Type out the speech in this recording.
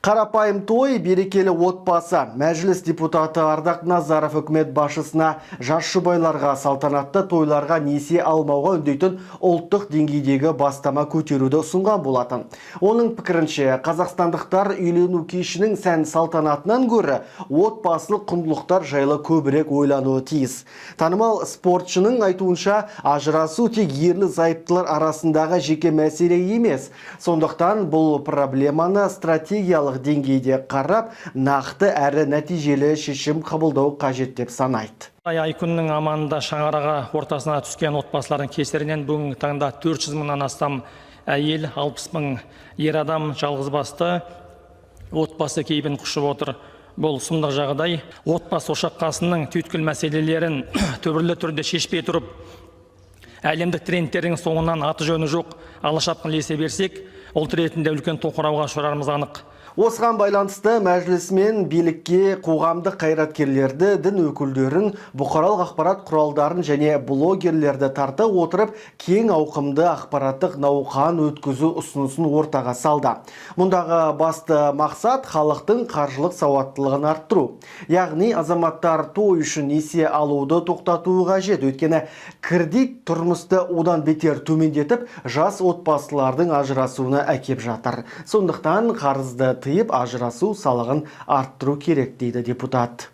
Қарапайым той, берекелі отбасы. Мәжіліс депутаты Ардақ Назаров үкімет басшысына жас жұбайларға салтанатты тойларға несие алмауға үндейтін ұлттық деңгейдегі бастама көтеруді ұсынған болатын. Оның пікірінше, қазақстандықтар үйлену кешінің сән салтанатынан гөрі отбасылық құндылықтар жайлы көбірек ойлануы тиіс. Танымал спортшының айтуынша, ажырасу тек ерлі-зайыптылар арасындағы жеке мәселе емес. Сондықтан бұл проблеманы стратегиялық деңгейде қарап, нақты әрі нәтижелі шешім қабылдау қажет деп санайды. Айкүннің аманында шаңыраға ортасына түскен отбасылардың кесірінен бүгінгі таңда 400 мыңнан астам әйел, 60 мың ер адам жалғызбасты отбасы кейбін құшып отыр. Бұл сұмдық жағдай. Отбасы ошаққасының түйткіл мәселелерін түбірлі түрде шешпей тұрып, әлемдік трендтердің соңынан аты жөні жоқ алашапқын ілесе берсек, ұлт ретінде үлкен тоқырауға ұшырарымыз анық. Осыған байланысты мәжілісмен билікке қоғамдық қайраткерлерді, дін өкілдерін, бұқаралық ақпарат құралдарын және блогерлерді тарта отырып, кең ауқымды ақпараттық науқан өткізу ұсынысын ортаға салды. Мұндағы басты мақсат халықтың қаржылық сауаттылығын арттыру. Яғни азаматтар той үшін несие алуды тоқтатуы қажет. Өйткені кредит тұрмысты одан бетер төмендетіп, жас отбасылардың ажырасуына әкеп жатыр. Сондықтан қарызды тыйып, ажырасу салығын арттыру керек дейді депутат.